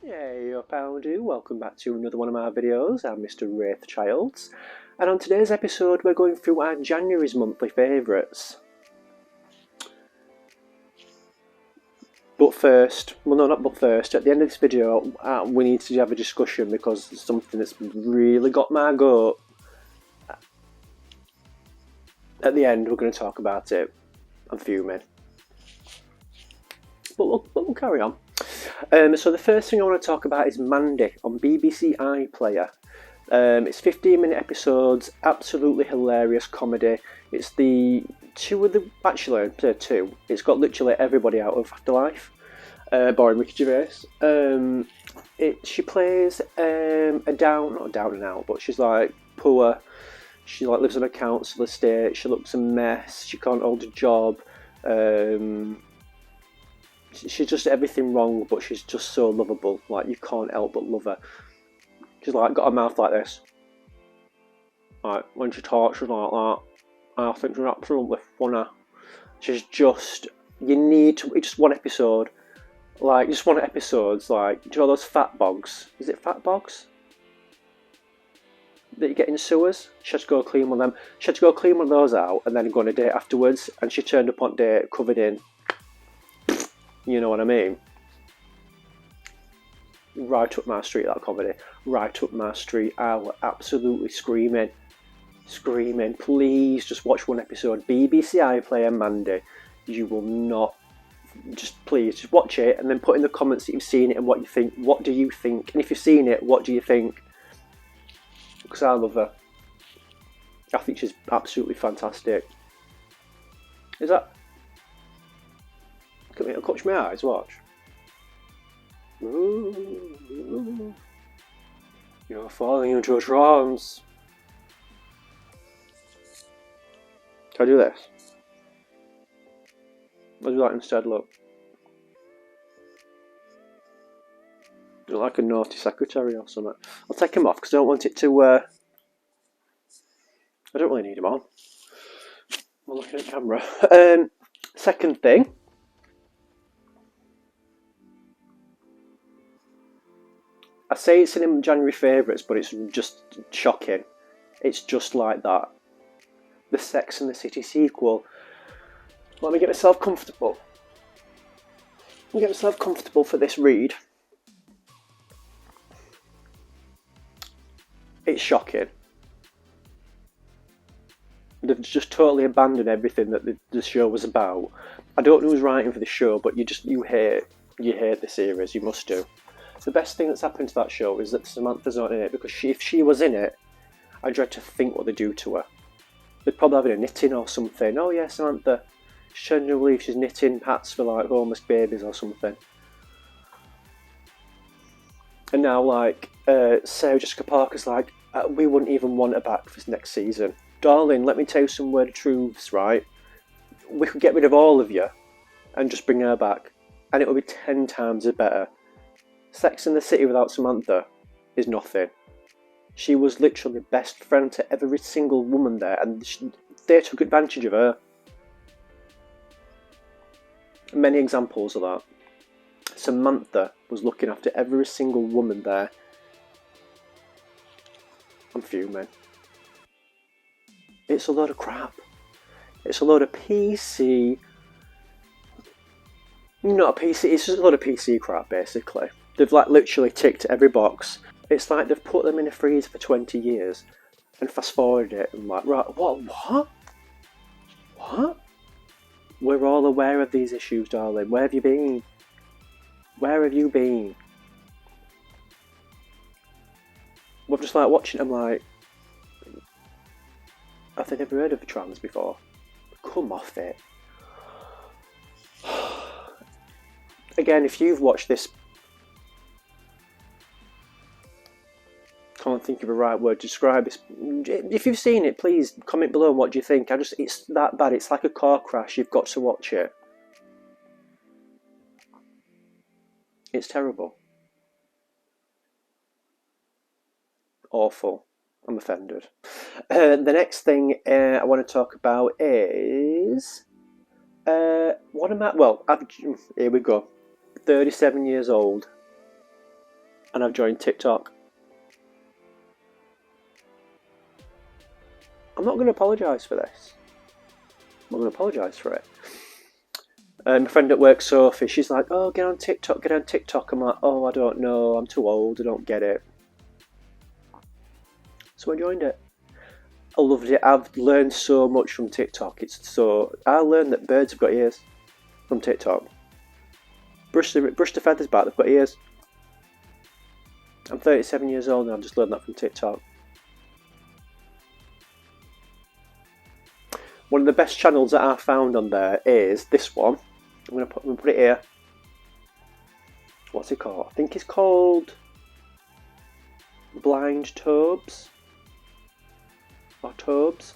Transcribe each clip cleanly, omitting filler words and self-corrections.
Hey up, how do? Welcome back to another one of my videos. I'm Mr. Wraithchilds, and on today's episode we're going through our January's monthly favourites. But first, well no not but first, at the end of this video we need to have a discussion because it's something that's really got my goat. At the end we're going to talk about it. I'm fuming. But we'll carry on. So the first thing I want to talk about is Mandy on BBC iPlayer. It's 15-minute episodes, absolutely hilarious comedy. It's the two. It's got literally everybody out of Afterlife, barring Ricky Gervais. She plays not a down and out, but she's like poor. She like lives on a council estate. She looks a mess. She can't hold a job. She's just everything wrong, but she's just so lovable. Like, you can't help but love her. She's like got a mouth like this. Like, when she talks, she's like that. I think she's absolutely funny. She's just, you need to, just one episode. Like, just one episode's like, do you know those fat bogs? Is it fat bogs? That you get in sewers? She had to go clean one of them. She had to go clean one of those out and then go on a date afterwards. And she turned up on date covered in, you know what I mean? Right up my street, that comedy. Right up my street. I was absolutely screaming. Please just watch one episode. BBC iPlayer Mandy. You will not. Please just watch it and then put in the comments that you've seen it and what you think. What do you think? And if you've seen it, what do you think? Because I love her. I think she's absolutely fantastic. Is that? It'll catch my eyes. Watch. Ooh, you're falling into a trance. Can I do this? I'll do that instead, look. I look like a naughty secretary or something. I'll take him off because I don't want it to, I don't really need him on. I'm looking at the camera. Second thing. I say it's in January favourites, but it's just shocking. It's just like that. The Sex and the City sequel. Let me get myself comfortable. Get myself comfortable for this read. It's shocking. They've just totally abandoned everything that the show was about. I don't know who's writing for the show, but you hate the series. You must do. The best thing that's happened to that show is that Samantha's not in it, because if she was in it, I dread to think what they do to her. They'd probably have her knitting or something. Oh yeah, Samantha. She's trying to believe she's knitting hats for like homeless babies or something. And now like Sarah Jessica Parker's like, we wouldn't even want her back for next season. Darling, let me tell you some word of truths, right? We could get rid of all of you and just bring her back, and it would be 10 times better. Sex in the City without Samantha is nothing. She was literally best friend to every single woman there, and they took advantage of her. Many examples of that. Samantha was looking after every single woman there. I'm fuming. It's a load of crap. It's a load of PC. Not a PC, it's just a load of PC crap, basically. They've like literally ticked every box. It's like they've put them in a freezer for 20 years and fast forwarded it and like, right, what? We're all aware of these issues, darling. Where have you been? We're just like watching them like, have they never heard of trans before? Come off it. Again, if you've watched this, can't think of a right word to describe this. If you've seen it, please comment below. What do you think? It's that bad. It's like a car crash. You've got to watch it. It's terrible. Awful. I'm offended. The next thing I want to talk about is what am I? Well, here we go. 37 years old. and I've joined TikTok. I'm not going to apologise for this. I'm not going to apologise for it. My friend at work, Sophie, she's like, oh, get on TikTok, get on TikTok. I'm like, oh, I don't know, I'm too old, I don't get it. So I joined it. I loved it. I've learned so much from TikTok. I learned that birds have got ears from TikTok. Brush the feathers back, they've got ears. I'm 37 years old and I've just learned that from TikTok. One of the best channels that I found on there is this one. I'm going to put it here. What's it called? I think it's called Blind Tobes. Or Tobes.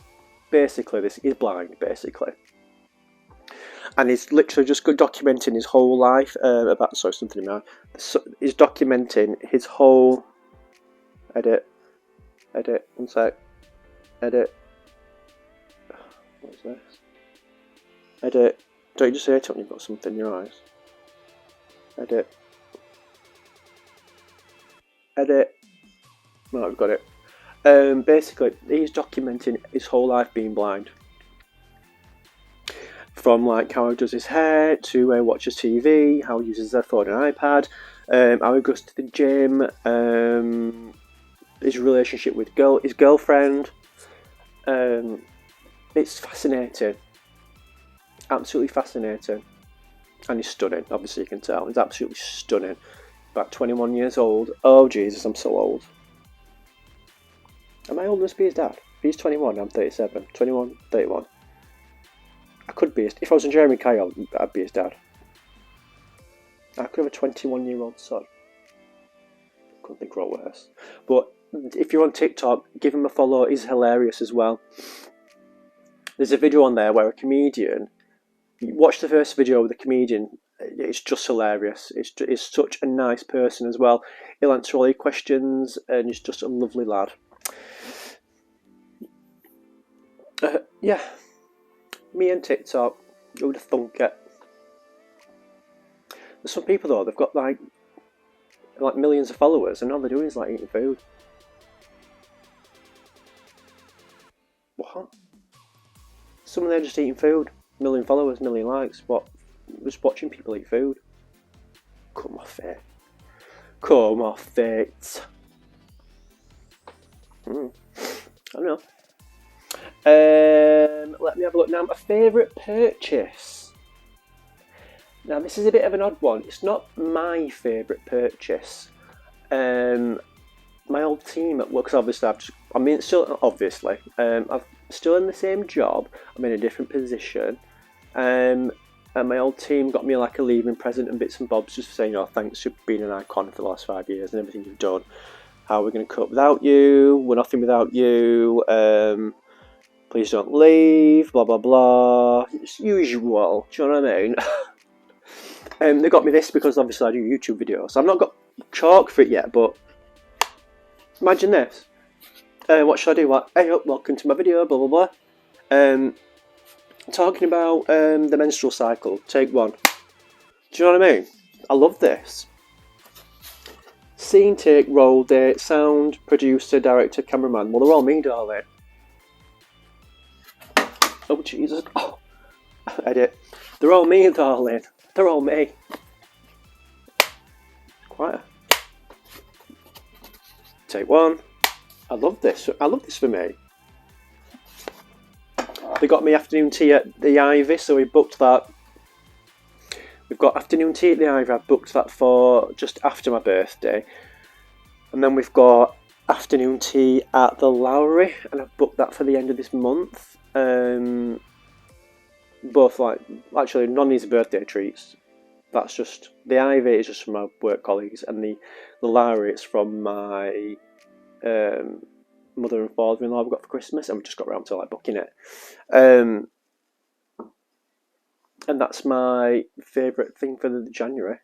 Basically, this is blind, basically. And he's literally just documenting his whole life he's documenting his whole... Edit, one sec. Edit. What's this? Edit. Don't you just hate it when you've got something in your eyes? Edit. No, I've got it. Basically, he's documenting his whole life being blind. From like how he does his hair, to how he watches TV, how he uses their phone and iPad, how he goes to the gym, his relationship with his girlfriend. It's fascinating. Absolutely fascinating. And he's stunning, obviously you can tell. He's absolutely stunning. About 21 years old. Oh Jesus, I'm so old. Am I old enough to be his dad? If he's 21, I'm 37. 21, 31. I could be if I was in Jeremy Kyle, I'd be his dad. I could have a 21-year-old son. Couldn't think of worse. But if you're on TikTok, give him a follow. He's hilarious as well. There's a video on there where a comedian... Watch the first video with the comedian. It's just hilarious. It's such a nice person as well. He'll answer all your questions and he's just a lovely lad. Yeah. Me and TikTok. Who would have thunk it? There's some people though, they've got like millions of followers and all they're doing is like eating food. What? Some of them are just eating food. 1 million followers, 1 million likes. What? Just watching people eat food. Come off it. Come off it. I don't know. Let me have a look now. My favourite purchase. Now this is a bit of an odd one. It's not my favourite purchase. My old team at work, because obviously I'm still in the same job. I'm in a different position. And my old team got me like a leaving present and bits and bobs, just saying, oh, thanks for being an icon for the last 5 years and everything you've done. How are we going to cope without you? We're nothing without you. Please don't leave. Blah blah blah. It's usual. Do you know what I mean? They got me this because obviously I do YouTube videos. I've not got chalk for it yet, but imagine this. What should I do? Like, hey up, welcome to my video. Blah blah blah. Talking about the menstrual cycle, take 1. Do you know what I mean? I love this. Scene, take, roll, date, sound, producer, director, cameraman. Well, they're all me, darling. Oh, Jesus. Oh. Edit. They're all me, darling. They're all me. Quiet. Take 1. I love this. I love this for me. They got me afternoon tea at the Ivy, so we booked that. We've got afternoon tea at the Ivy. I've booked that for just after my birthday. And then we've got afternoon tea at the Lowry, and I've booked that for the end of this month. Both actually none of these are birthday treats. That's just, the Ivy is just from my work colleagues, and the Lowry is from my mother and father-in-law we got for Christmas, and we just got around to booking it. And that's my favourite thing for the January.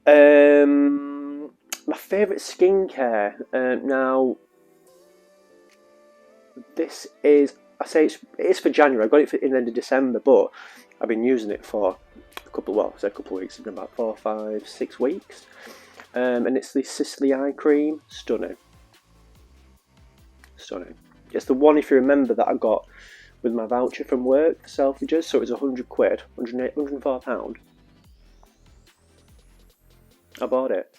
My favourite skincare. Now, this is, it is for January. I got it in the end of December, but I've been using it for a couple of weeks. It's been about 4, 5, 6 weeks. and it's the Sicily eye cream. Stunning. Stunning. It's the one, if you remember, that I got with my voucher from work for Selfridges, so it was £100, £104. I bought it.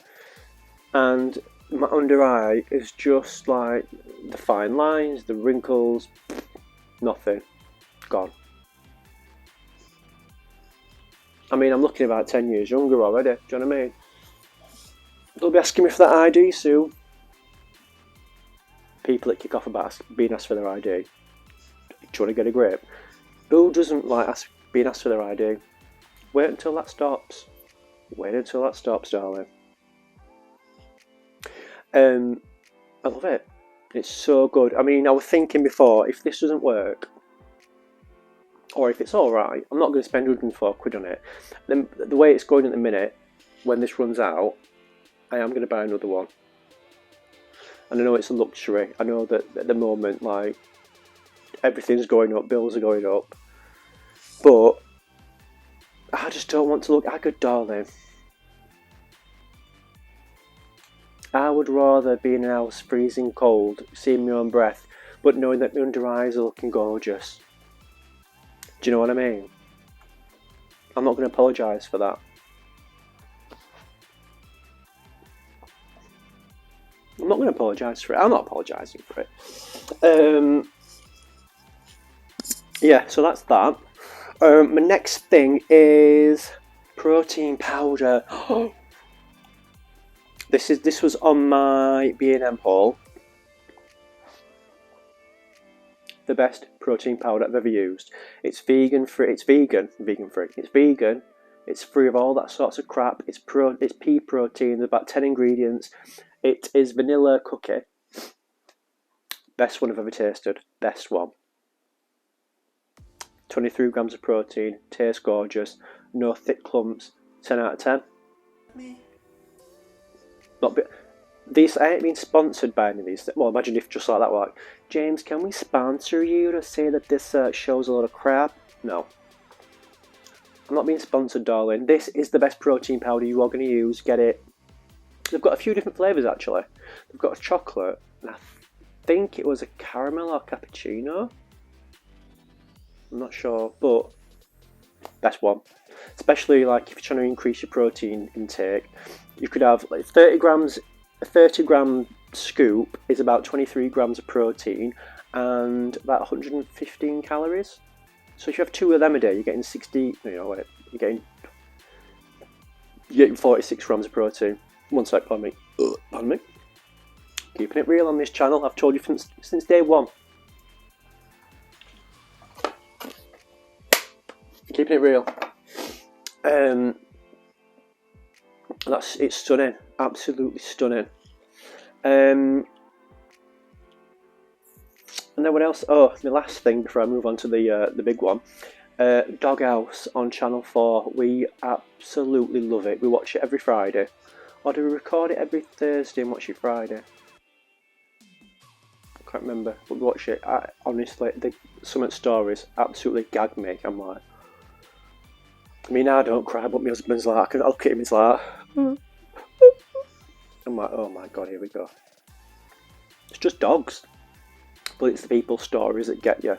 And my under eye is just like the fine lines, the wrinkles, nothing. Gone. I mean, I'm looking about 10 years younger already, do you know what I mean? They'll be asking me for that ID soon. People that kick off about being asked for their ID. Do you want to get a grip? Who doesn't like being asked for their ID? Wait until that stops. Wait until that stops, darling. I love it. It's so good. I mean, I was thinking before, if this doesn't work, or if it's alright, I'm not going to spend £104 on it. Then the way it's going at the minute, when this runs out, I am going to buy another one. And I know it's a luxury. I know that at the moment, like, everything's going up, bills are going up. But I just don't want to look haggard, darling. I would rather be in an house freezing cold, seeing my own breath, but knowing that my under eyes are looking gorgeous. Do you know what I mean? I'm not going to apologise for that. I'm not going to apologise for it. I'm not apologising for it. Yeah, so that's that. My next thing is protein powder. This was on my B&M haul. The best protein powder I've ever used. It's vegan free. It's vegan free. It's vegan. It's free of all that sorts of crap. It's pea protein. There's about 10 ingredients. It is vanilla cookie. Best one I've ever tasted. Best one. 23 grams of protein. Tastes gorgeous. No thick clumps. 10 out of 10. These I ain't been sponsored by any of these. Well, imagine if just like that were like, James, can we sponsor you to say that this show's a lot of crap? No. I'm not being sponsored, darling. This is the best protein powder you are going to use. Get it. They've got a few different flavours, actually. They've got a chocolate, and I think it was a caramel or cappuccino. I'm not sure, but best one. Especially like if you're trying to increase your protein intake. You could have like 30 grams. A 30 gram scoop is about 23 grams of protein and about 115 calories. So if you have 2 of them a day, you're getting 60. You're getting 46 grams of protein. One sec, pardon me. Keeping it real on this channel. I've told you since day one. Keeping it real. It's stunning, absolutely stunning. And then what else? Oh, the last thing before I move on to the big one. Doghouse on Channel 4. We absolutely love it. We watch it every Friday. Or do we record it every Thursday and watch it Friday? I can't remember. But we watch it. Honestly, some of the stories absolutely gag me. I'm like, I mean, I don't cry, but my husband's like, I'll look at him, he's like, I'm like, oh my god, here we go. It's just dogs. But it's the people's stories that get you.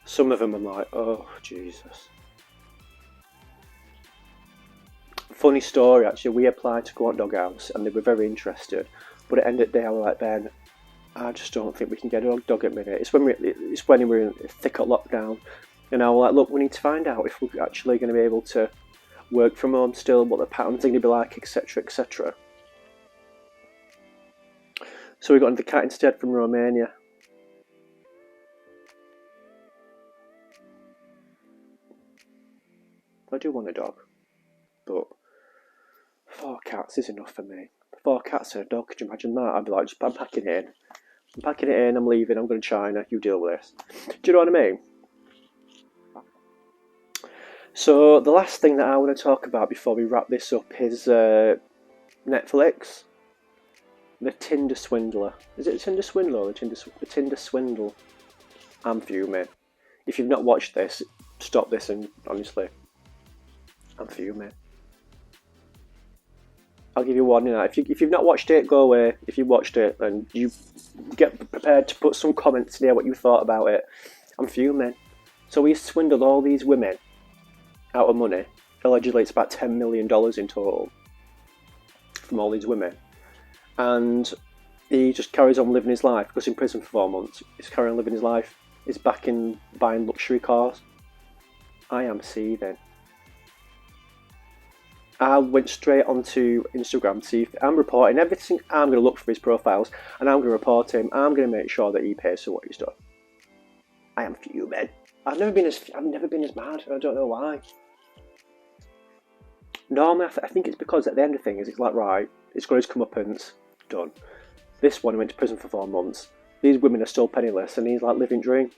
Some of them I'm like, oh, Jesus. Funny story, actually. We applied to go on Doghouse and they were very interested. But at the end of the day, I was like, Ben, I just don't think we can get a dog at the minute. It's when we're in a thick lockdown. And I was like, look, we need to find out if we're actually going to be able to work from home still, what the pattern's going to be like, etc, etc. So we got the cat instead from Romania. I do want a dog, but 4 cats is enough for me. 4 cats and a dog, could you imagine that? I'd be like, I'm packing it in. I'm packing it in, I'm leaving, I'm going to China, you deal with this. Do you know what I mean? So the last thing that I want to talk about before we wrap this up is Netflix. The Tinder Swindler. Is it a Tinder Swindler or the Tinder Swindle? I'm fuming. If you've not watched this, stop this and honestly, I'm fuming. I'll give you a warning. If you've not watched it, go away. If you watched it, and you get prepared to put some comments there what you thought about it. I'm fuming. So he swindled all these women out of money. Allegedly, it's about $10 million in total from all these women, and he just carries on living his life. Goes in prison for 4 months. He's carrying on living his life. He's back in buying luxury cars. I am seething. I went straight onto Instagram to see if I'm reporting everything. I'm going to look for his profiles and I'm going to report him. I'm going to make sure that he pays for what he's done. I am fuming. I've never been as mad. I don't know why. Normally, I think it's because at the end of things, it's like, right, it's got his comeuppance, done. This one went to prison for 4 months. These women are still penniless, and he's like living dream.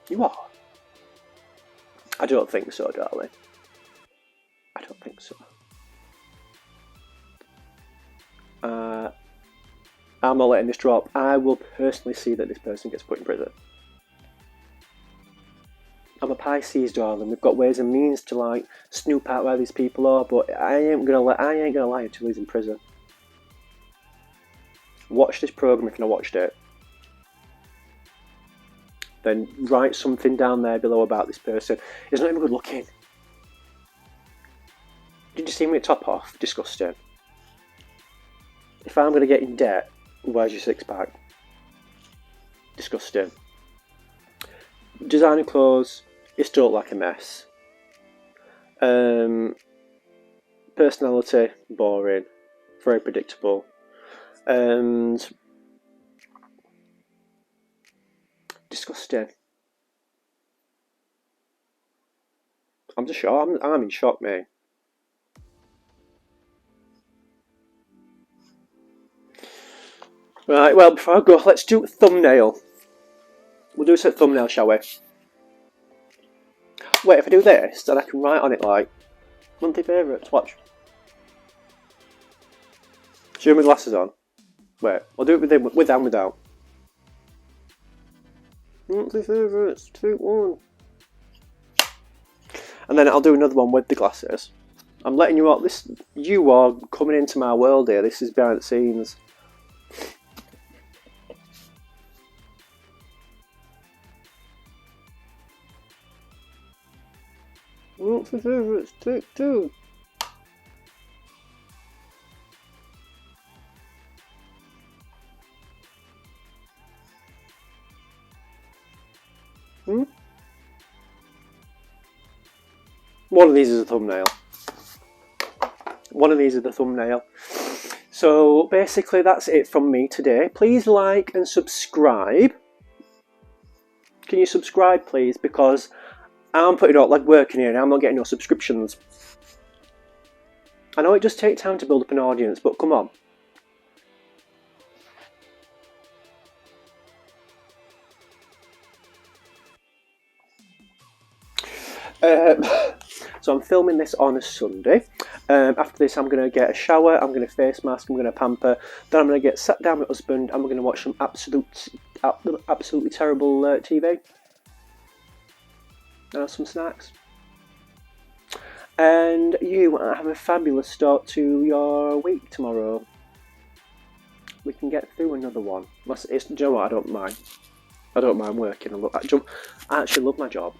You are? I don't think so, darling. I don't think so. I'm not letting this drop. I will personally see that this person gets put in prison. I'm a Pisces, darling. We've got ways and means to like snoop out where these people are, but I ain't gonna lie until he's in prison. Watch this program if you've not watched it. Then write something down there below about this person. He's not even good looking. Did you see me top off? Disgusting. If I'm going to get in debt, where's your six pack? Disgusting. Designer clothes, you still look like a mess. Personality, boring. Very predictable. And disgusting. I'm just shocked. I'm in shock, mate. Right, well, before I go, let's do a thumbnail. We'll do a thumbnail, shall we? Wait, if I do this, then I can write on it like monthly favourites. Watch. Show my glasses on. Wait, I'll do it with and without. Monthly favourites, 2-1. And then I'll do another one with the glasses. I'm letting you out. You are coming into my world here. This is behind the scenes. Monthly favourites, take 2. One of these is a thumbnail. One of these is the thumbnail. So basically that's it from me today. Please like and subscribe. Can you subscribe please? Because I'm putting out like working here and I'm not getting no subscriptions. I know it does take time to build up an audience, but come on. So I'm filming this on a Sunday. After this I'm going to get a shower, I'm going to face mask, I'm going to pamper, then I'm going to get sat down with my husband and we're going to watch some absolutely terrible TV. And have some snacks. And you have a fabulous start to your week tomorrow. We can get through another one. Do you know what? I don't mind. I don't mind working. I actually love my job.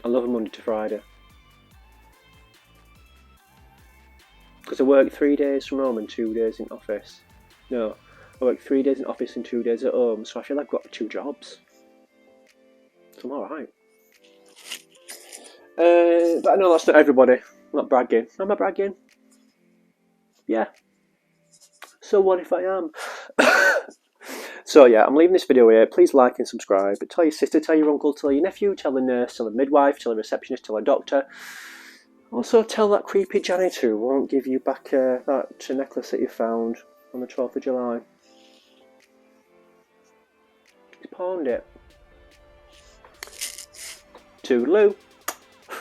I love a Monday to Friday. Because I work 3 days from home and 2 days in office. No, I work 3 days in office and 2 days at home, so I feel like I've got 2 jobs. So I'm alright. But I know that's not everybody. I'm not bragging. Am I bragging? Yeah. So what if I am? So yeah, I'm leaving this video here. Please like and subscribe. Tell your sister, tell your uncle, tell your nephew, tell the nurse, tell the midwife, tell the receptionist, tell a doctor. Also tell that creepy janitor who won't give you back that necklace that you found on the 12th of July. He's pawned it. Toodaloo.